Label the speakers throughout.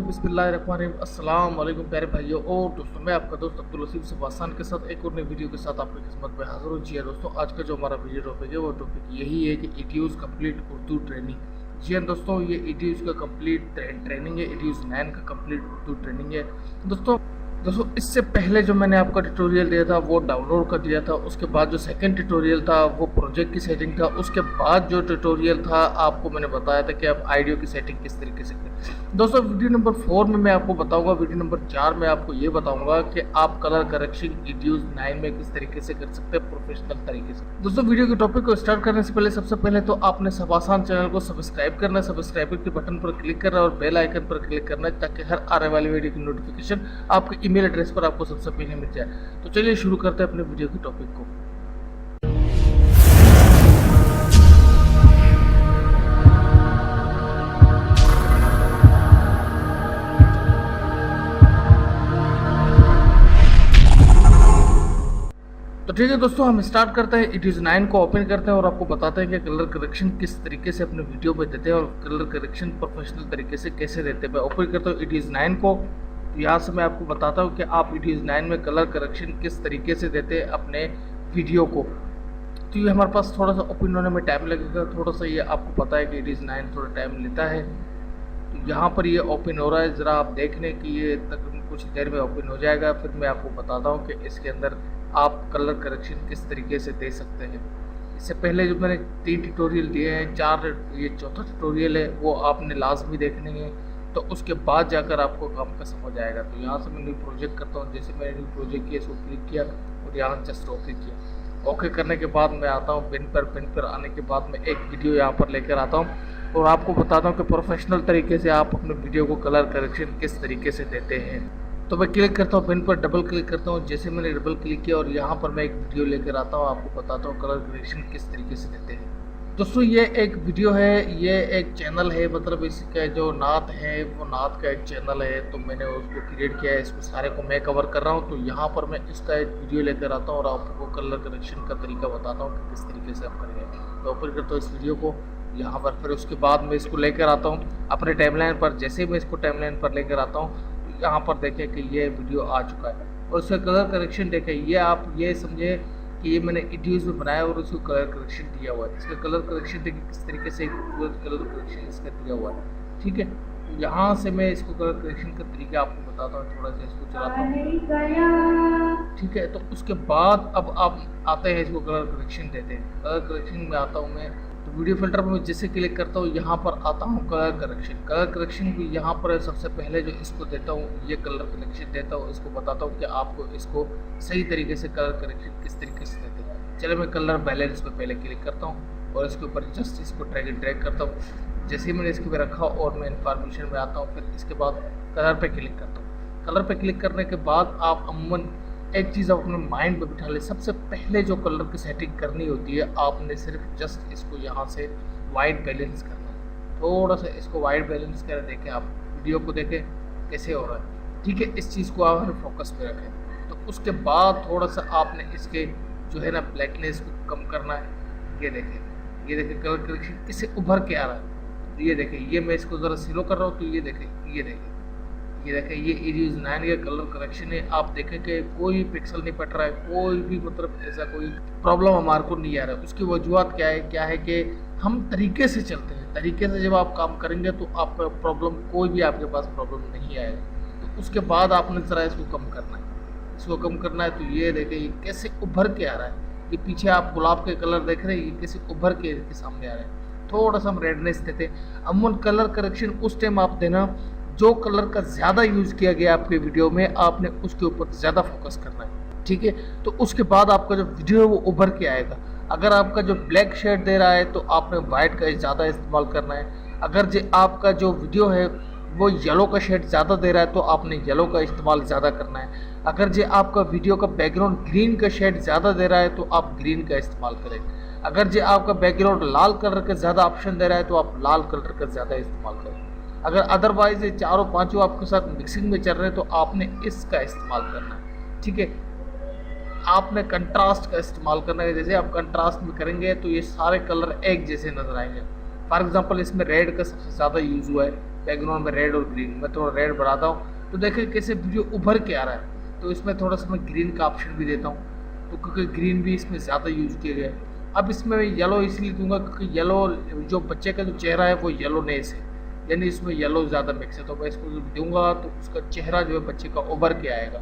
Speaker 1: बिस्मिल्लाहिर्रहमानिर्रहीम। अस्सलाम वालेकुम प्यारे भाइयों और दोस्तों, मैं आपका दोस्त अब्दुल लतीफ़ सबासान के साथ एक और नई वीडियो के साथ आपकी खिदमत में हाजिर हूँ। जी हाँ दोस्तों, आज का जो हमारा वीडियो टॉपिक है वो टॉपिक यही है कि ईटीयूज़ कंप्लीट उर्दू ट्रेनिंग। जी हाँ दोस्तों, ये ईटीयूज़ का कंप्लीट ट्रेनिंग है, ईटीयूज़ 9 का कंप्लीट उर्दू ट्रेनिंग है। दोस्तों इससे पहले जो मैंने आपका ट्यूटोरियल दिया था वो डाउनलोड कर दिया था। उसके बाद जो सेकंड ट्यूटोरियल था वो प्रोजेक्ट की सेटिंग था। उसके बाद जो ट्यूटोरियल था आपको मैंने बताया था कि आप आइडियो की सेटिंग किस तरीके से करें। दोस्तों वीडियो नंबर 4 में मैं आपको बताऊंगा, वीडियो नंबर 4 में आपको ये बताऊंगा कि आप कलर करेक्शन ईटीयूज़ 9 में किस तरीके से कर सकते हैं प्रोफेशनल तरीके से। दोस्तों वीडियो के टॉपिक को स्टार्ट करने से पहले सबसे पहले तो आपने सबासान चैनल को सब्सक्राइब करना है, सब्सक्राइब के बटन पर क्लिक करना है और बेल आइकन पर क्लिक करना है ताकि हर आने वाली वीडियो की नोटिफिकेशन आपके ईमेल एड्रेस पर आपको सबसे पहले मिल जाए। तो चलिए शुरू करते हैं अपने वीडियो के टॉपिक को। तो ठीक है दोस्तों, हम स्टार्ट करते हैं। ईटीयूज़ 9 को ओपन करते हैं और आपको बताते हैं कि कलर करेक्शन किस तरीके से अपने वीडियो पे देते हैं और कलर करेक्शन प्रोफेशनल तरीके से कैसे देते हैं। मैं ओपन करता हूँ ईटीयूज़ 9 को। तो यहाँ से मैं आपको बताता हूँ कि आप ईटीयूज़ 9 में कलर करेक्शन किस तरीके से देते हैं अपने वीडियो को। तो ये हमारे पास थोड़ा सा ओपन होने में टाइम लगेगा, थोड़ा सा ये आपको पता है कि ईटीयूज़ 9 थोड़ा टाइम लेता है। तो यहाँ पर ये ओपन हो रहा है, ज़रा आप देख लें कि ये तकरीबन कुछ देर में ओपन हो जाएगा। फिर मैं आपको बताता हूँ कि इसके अंदर आप कलर करेक्शन किस तरीके से दे सकते हैं। इससे पहले जो मैंने 3 ट्यूटोरियल दिए हैं, 4 ये चौथा ट्यूटोरियल है, वो आपने लाजमी देखने हैं। तो उसके बाद जाकर आपको काम का समझ आएगा। तो यहाँ से मैं न्यू प्रोजेक्ट करता हूँ। जैसे मैंने न्यू प्रोजेक्ट किया इसको क्लिक किया और यहाँ जस्ट ओके किया। ओके करने के बाद मैं आता हूँ पिन पर आने के बाद मैं एक वीडियो यहाँ पर लेकर आता हूँ और आपको बताता हूँ कि प्रोफेशनल तरीके से आप अपने वीडियो को कलर करेक्शन किस तरीके से देते हैं। तो मैं क्लिक करता हूँ पिन पर, डबल क्लिक करता हूँ। जैसे मैंने डबल क्लिक किया और यहाँ पर मैं एक वीडियो लेकर आता हूँ, आपको बताता हूँ कलर करेक्शन किस तरीके से देते हैं। दोस्तों ये एक वीडियो है, ये एक चैनल है, मतलब इसका जो नात है वो नात का एक चैनल है। तो मैंने उसको क्रिएट किया है, इसको सारे को मैं कवर कर रहा हूँ। तो यहाँ पर मैं इसका एक वीडियो लेकर आता हूँ और आपको कलर करेक्शन का तरीका बताता हूँ कि किस तरीके से आप करेंगे। तो ओपन करता हूँ इस वीडियो को यहाँ पर। फिर उसके बाद मैं इसको लेकर आता हूँ अपने टाइमलाइन पर। जैसे मैं इसको टाइमलाइन पर लेकर आता हूँ तो यहाँ पर देखें कि ये वीडियो आ चुका है और उसका कलर करेक्शन देखें। ये आप ये समझे कि ये मैंने ईटीयूज़ में बनाया और उसको कलर करेक्शन दिया हुआ है। इसका कलर करेक्शन देखिए किस तरीके से कलर करेक्शन इसका दिया हुआ है। ठीक है, तो यहाँ से मैं इसको कलर करेक्शन का तरीका आपको बताता हूँ। थोड़ा सा इसको चलाता हूँ। ठीक है, तो उसके बाद अब आप आते हैं इसको कलर करेक्शन देते हैं। कलर करेक्शन में आता हूँ मैं, तो वीडियो फिल्टर पर मैं जैसे क्लिक करता हूँ यहाँ पर आता हूँ कलर करेक्शन। कलर करेक्शन भी यहाँ पर सबसे पहले जो इसको देता हूँ, ये कलर करेक्शन देता हूँ। इसको बताता हूँ कि आपको इसको सही तरीके से कलर करेक्शन किस तरीके से देते हैं। चलो मैं कलर बैलेंस पे पहले क्लिक करता हूँ और इसके ऊपर जस्ट इसको ड्रैग करता हूँ। जैसे ही मैंने इसके पे रखा और मैं इन्फॉर्मेशन में आता हूँ, फिर इसके बाद कलर पे क्लिक करता हूँ। कलर पे क्लिक करने के बाद आप अमूमन एक चीज़ आप अपने माइंड में बिठा ले, सबसे पहले जो कलर की सेटिंग करनी होती है आपने सिर्फ जस्ट इसको यहाँ से वाइट बैलेंस करना है। थोड़ा सा इसको वाइट बैलेंस कर देखें, आप वीडियो को देखें कैसे हो रहा है। ठीक है, इस चीज़ को आप फोकस में रखें। तो उसके बाद थोड़ा सा आपने इसके जो है ना ब्लैकनेस को कम करना है। ये देखें कलर करेक्शन किससे उभर के आ रहा है। तो ये देखें, ये मैं इसको ज़रा स्लो कर रहा हूँ तो ये देखें ये ईटीयूज़ 9 का कलर करेक्शन है। आप देखें कि कोई पिक्सल नहीं पट रहा है, कोई भी मतलब ऐसा कोई प्रॉब्लम हमारे को नहीं आ रहा है। उसकी वजूहत क्या है कि हम तरीके से चलते हैं। तरीके से जब आप काम करेंगे तो आपका प्रॉब्लम कोई भी आपके पास प्रॉब्लम नहीं आएगा। तो उसके बाद आपने ज़रा इसको कम करना है। तो ये देखें ये कैसे उभर के आ रहा है। ये पीछे आप गुलाब के कलर देख रहे हैं, ये कैसे उभर के सामने आ रहे हैं। थोड़ा सा हम रेडनेस देते हैं। अमूमन कलर करेक्शन उस टाइम आप देना जो कलर का ज़्यादा यूज़ किया गया आपके वीडियो में, आपने उसके ऊपर ज़्यादा फोकस करना है, ठीक है। तो उसके बाद आपका जो वीडियो है वो उभर के आएगा। अगर आपका जो ब्लैक शेड दे रहा है तो आपने वाइट का ज़्यादा इस्तेमाल करना है। अगर जो आपका जो वीडियो है वो येलो का शेड ज़्यादा दे रहा है तो आपने येलो का इस्तेमाल ज़्यादा करना है। अगर जो आपका वीडियो का बैकग्राउंड ग्रीन का शेड ज़्यादा दे रहा है तो आप ग्रीन का इस्तेमाल करें। अगर जो आपका बैकग्राउंड लाल कलर का ज़्यादा ऑप्शन दे रहा है तो आप लाल कलर का ज़्यादा इस्तेमाल करें। अगर अदरवाइज ये चारों पांचों आपके साथ मिक्सिंग में चल रहे हैं तो आपने इसका इस्तेमाल करना है, ठीक है। आपने कंट्रास्ट का इस्तेमाल करना है। जैसे आप कंट्रास्ट में करेंगे तो ये सारे कलर एक जैसे नजर आएंगे। फॉर एग्जांपल इसमें रेड का सबसे ज़्यादा यूज़ हुआ है, बैकग्राउंड में रेड और ग्रीन। मैं थोड़ा रेड बढ़ाता हूँ तो देखिए कैसे वीडियो उभर के आ रहा है। तो इसमें थोड़ा सा मैं ग्रीन का ऑप्शन भी देता हूँ, तो क्योंकि ग्रीन भी इसमें ज़्यादा यूज़ किया गया है। अब इसमें मैं येलो इसलिए दूंगा क्योंकि येलो जो बच्चे का जो चेहरा है वो येलो नेस है, यानी इसमें येलो ज़्यादा मिक्स है। तो मैं इसको जब दूंगा तो उसका चेहरा जो है बच्चे का उभर के आएगा।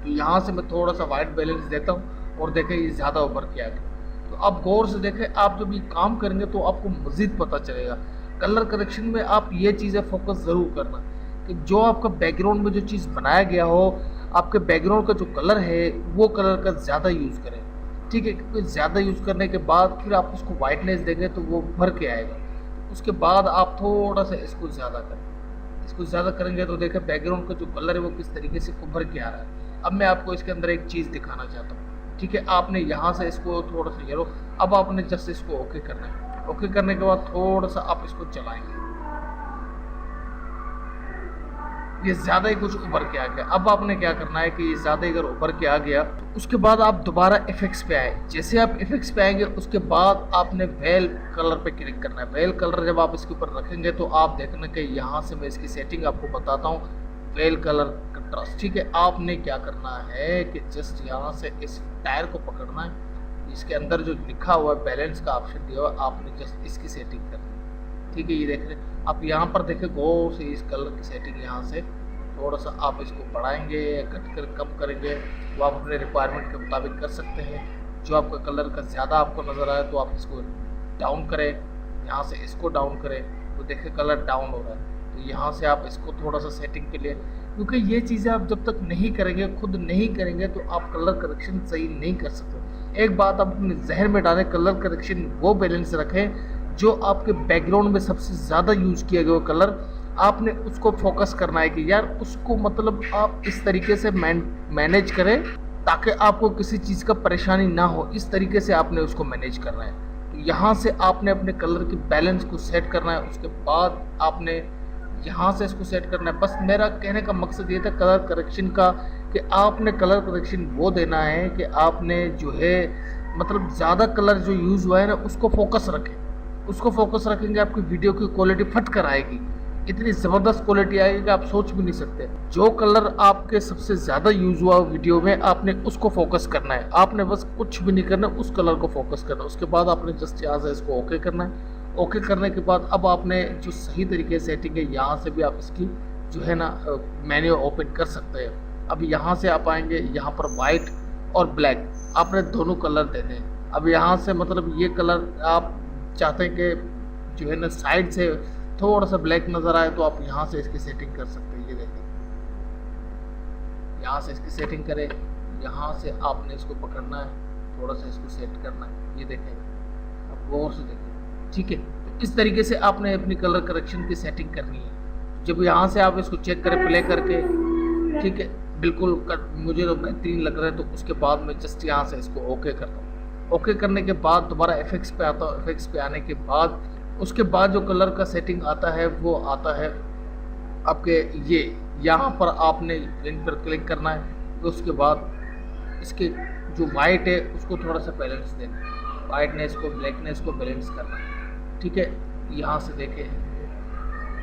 Speaker 1: तो यहाँ से मैं थोड़ा सा वाइट बैलेंस देता हूँ और देखें ये ज़्यादा उभर के आ गया। तो आप गौर से देखें, आप जब ये काम करेंगे तो आपको मज़ीद पता चलेगा। कलर करेक्शन में आप ये चीज़ें फोकस ज़रूर करना कि जो आपका बैकग्राउंड में जो चीज़ बनाया गया हो, आपके बैकग्राउंड का जो कलर है वो कलर का ज़्यादा यूज़ करें, ठीक है। क्योंकि ज़्यादा यूज़ करने के बाद फिर आप उसको वाइटनेस देंगे तो वो उभर के आएगा। उसके बाद आप थोड़ा सा इसको ज़्यादा करें। इसको ज़्यादा करेंगे तो देखें बैकग्राउंड का जो कलर है वो किस तरीके से उभर के आ रहा है। अब मैं आपको इसके अंदर एक चीज़ दिखाना चाहता हूँ, ठीक है। आपने यहाँ से इसको थोड़ा सा येलो, अब आपने जस्ट इसको ओके करना है। ओके करने के बाद थोड़ा सा आप इसको चलाएंगे, ये ज़्यादा ही कुछ उभर के आ गया। अब आपने क्या करना है कि ये ज़्यादा अगर उभर के आ गया तो उसके बाद आप दोबारा इफेक्ट्स पे आए। जैसे आप इफेक्ट्स पे आएंगे उसके बाद आपने वेल कलर पे क्लिक करना है। वेल कलर जब आप इसके ऊपर रखेंगे तो आप देखना कि यहाँ से मैं इसकी सेटिंग आपको बताता हूँ। वेल कलर कंट्रास्ट, ठीक है। आपने क्या करना है कि जस्ट यहाँ से इस टायर को पकड़ना है, इसके अंदर जो लिखा हुआ है बैलेंस का ऑप्शन दिया हुआ है, आपने जस्ट इसकी सेटिंग करनी है, ठीक है। ये देख रहे हैं आप यहाँ पर देखें गौर से, इस कलर की सेटिंग यहाँ से थोड़ा सा आप इसको बढ़ाएंगे या कट कर कम करेंगे वो आप अपने रिक्वायरमेंट के मुताबिक कर सकते हैं। जो आपका कलर का ज़्यादा आपको नज़र आए तो आप इसको डाउन करें, यहाँ से इसको डाउन करें तो देखें कलर डाउन हो रहा है। तो यहाँ से आप इसको थोड़ा सा सेटिंग के लिए, क्योंकि ये चीज़ें आप जब तक नहीं करेंगे, खुद नहीं करेंगे तो आप कलर करेक्शन सही नहीं कर सकते। एक बात आप अपने जहन में डालें, कलर करेक्शन वो बैलेंस रखें जो आपके बैकग्राउंड में सबसे ज़्यादा यूज़ किया गया कलर, आपने उसको फोकस करना है कि यार उसको मतलब आप इस तरीके से मैनेज करें ताकि आपको किसी चीज़ का परेशानी ना हो। इस तरीके से आपने उसको मैनेज करना है। तो यहाँ से आपने अपने कलर के बैलेंस को सेट करना है। उसके बाद आपने यहाँ से इसको सेट करना है। बस मेरा कहने का मकसद ये था कलर करेक्शन का कि आपने कलर करेक्शन वो देना है कि आपने जो है मतलब ज़्यादा कलर जो यूज़ हुआ है ना उसको फोकस रखें। उसको फोकस रखेंगे आपकी वीडियो की क्वालिटी फट कर आएगी, इतनी ज़बरदस्त क्वालिटी आएगी कि आप सोच भी नहीं सकते। जो कलर आपके सबसे ज़्यादा यूज़ हुआ वीडियो में आपने उसको फोकस करना है। आपने बस कुछ भी नहीं करना, उस कलर को फोकस करना है। उसके बाद आपने जस्ट यहाँ से इसको ओके करना है। ओके करने के बाद अब आपने जो सही तरीके से सेटिंग है यहाँ से भी आप इसकी जो है ना मेन्यू ओपन कर सकते हैं। अब यहाँ से आप आएंगे, यहाँ पर वाइट और ब्लैक आपने दोनों कलर देने हैं। अब यहाँ से मतलब ये कलर आप चाहते हैं कि जो है ना साइड से थोड़ा सा ब्लैक नज़र आए तो आप यहाँ से इसकी सेटिंग कर सकते हैं। ये देखिए यहाँ से इसकी सेटिंग करें, यहाँ से आपने इसको पकड़ना है, थोड़ा सा इसको सेट करना है। ये देखें, अब गौर से देखें, ठीक है। तो इस तरीके से आपने अपनी कलर करेक्शन की सेटिंग करनी है। जब यहाँ से आप इसको चेक करें प्ले करके, ठीक है, बिल्कुल मुझे तो बेहतरीन लग रहा है। तो उसके बाद मैं जस्ट यहाँ से इसको ओके करता हूँ। ओके करने के बाद दोबारा इफेक्ट्स पे आता हूँ। इफेक्ट्स पे आने के बाद उसके बाद जो कलर का सेटिंग आता है वो आता है आपके ये यहाँ पर आपने लिंक पर क्लिक करना है। तो उसके बाद इसके जो वाइट है उसको थोड़ा सा बैलेंस देना है, वाइटनेस को ब्लैकनेस को बैलेंस करना है, ठीक है। यहाँ से देखें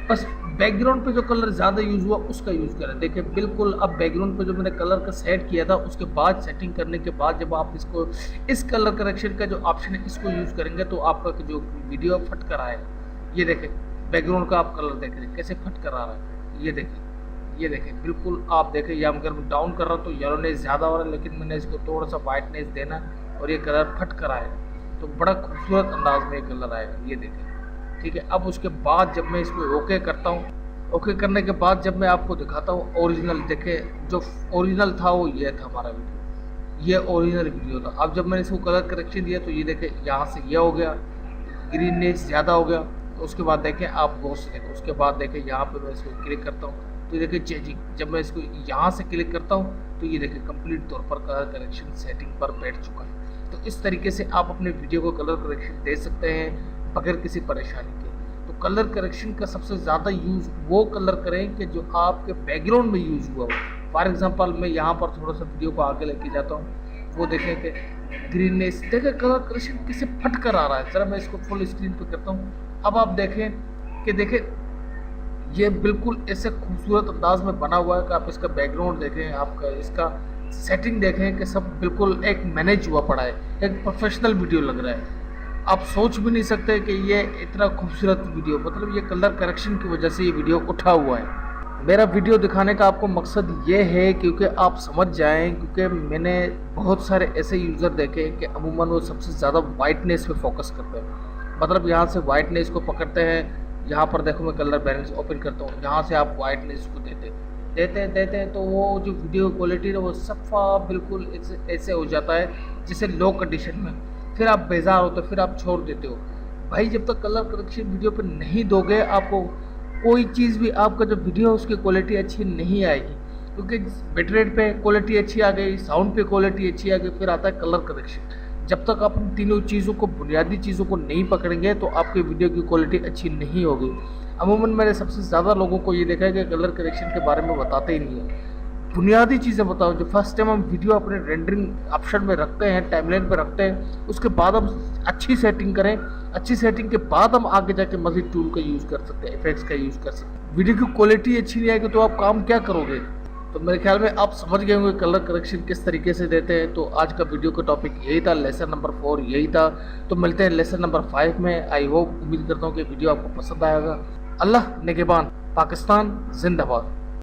Speaker 1: बस बैकग्राउंड पे जो कलर ज़्यादा यूज़ हुआ उसका यूज़ करें। देखिए बिल्कुल अब बैकग्राउंड पे जो मैंने कलर का सेट किया था उसके बाद सेटिंग करने के बाद जब आप इसको इस कलर करेक्शन का जो ऑप्शन है इसको यूज़ करेंगे तो आपका जो वीडियो फट कर आएगा। ये देखें बैकग्राउंड का आप कलर देख रहे हैं कैसे फट कर आ रहा है। ये देखें बिल्कुल आप देखें, या अगर मैं डाउन कर रहा हूँ तो येलोनेस ज़्यादा हो रहा है, लेकिन मैंने इसको थोड़ा सा वाइटनेस देना और ये कलर फट कर आएगा तो बड़ा खूबसूरत अंदाज में ये कलर आएगा। ये देखें, ठीक है। अब उसके बाद जब मैं इसको ओके करता हूँ ओके करने के बाद जब मैं आपको दिखाता हूँ ओरिजिनल, देखें जो ओरिजिनल था वो ये था हमारा वीडियो, ये ओरिजिनल वीडियो था। अब जब मैंने इसको कलर करेक्शन दिया तो ये देखें यहाँ से ये हो गया, ग्रीननेस ज़्यादा हो गया। तो उसके बाद देखें आप गौर से देखें, उसके बाद देखें यहाँ पे मैं इसको क्लिक करता हूँ तो ये देखिए चेंजिंग, जब मैं इसको यहाँ से क्लिक करता हूँ तो ये देखिए कंप्लीट तौर पर कलर करेक्शन सेटिंग पर बैठ चुका है। तो इस तरीके से आप अपने वीडियो को कलर करेक्शन दे सकते हैं बगैर किसी परेशानी के। तो कलर करेक्शन का सबसे ज़्यादा यूज़ वो कलर करें कि जो आपके बैकग्राउंड में यूज़ हुआ हो। फॉर एग्जांपल मैं यहाँ पर थोड़ा सा वीडियो को आगे लेके जाता हूँ, वो देखें कि ग्रीननेस देखें कलर करेक्शन किसे फट कर आ रहा है। ज़रा मैं इसको फुल स्क्रीन पे करता हूँ। अब आप देखें कि देखें ये बिल्कुल ऐसे खूबसूरत अंदाज में बना हुआ है कि आप इसका बैकग्राउंड देखें, आपका इसका सेटिंग देखें कि सब बिल्कुल एक मैनेज हुआ पड़ा है, एक प्रोफेशनल वीडियो लग रहा है। आप सोच भी नहीं सकते कि ये इतना खूबसूरत वीडियो, मतलब ये कलर करेक्शन की वजह से ये वीडियो उठा हुआ है। मेरा वीडियो दिखाने का आपको मकसद ये है क्योंकि आप समझ जाएं, क्योंकि मैंने बहुत सारे ऐसे यूज़र देखे कि अमूमन वो सबसे ज़्यादा वाइटनेस पे फोकस करते हैं। मतलब यहाँ से वाइटनेस को पकड़ते हैं, यहाँ पर देखो मैं कलर बैलेंस ओपन करता हूँ, यहाँ से आप वाइटनेस को देते तो वो जो वीडियो क्वालिटी है वो सफ़ा बिल्कुल ऐसे हो जाता है जैसे लो कंडीशन में। फिर आप बेजार होते हो, फिर आप छोड़ देते हो। भाई जब तक कलर करेक्शन वीडियो पे नहीं दोगे आपको कोई चीज़ भी, आपका जो वीडियो है उसकी क्वालिटी अच्छी नहीं आएगी। क्योंकि बिटरेट पे क्वालिटी अच्छी आ गई, साउंड पे क्वालिटी अच्छी आ गई, फिर आता है कलर करेक्शन। जब तक आप इन तीनों चीज़ों को, बुनियादी चीज़ों को नहीं पकड़ेंगे तो आपकी वीडियो की क्वालिटी अच्छी नहीं होगी। अमूमन मैंने सबसे ज़्यादा लोगों को ये देखा है कि कलर करेक्शन के बारे में बताते ही नहीं है। बुनियादी चीज़ें बताओ। जो फर्स्ट टाइम हम वीडियो अपने रेंडरिंग ऑप्शन में रखते हैं, टाइमलाइन पे रखते हैं, उसके बाद हम अच्छी सेटिंग करें। अच्छी सेटिंग के बाद हम आगे जाके मज़ीद टूल का यूज़ कर सकते हैं, इफेक्ट्स का यूज़ कर सकते हैं। वीडियो की क्वालिटी अच्छी नहीं आएगी तो आप काम क्या करोगे? तो मेरे ख्याल में आप समझ गए होंगे कलर करेक्शन किस तरीके से देते हैं। तो आज का वीडियो का टॉपिक यही था, लेसन नंबर 4 यही था। तो मिलते हैं लेसन नंबर 5 में। आई होप, उम्मीद करता हूँ कि वीडियो आपको पसंद आएगा। अल्लाह निगहबान, पाकिस्तान जिंदाबाद।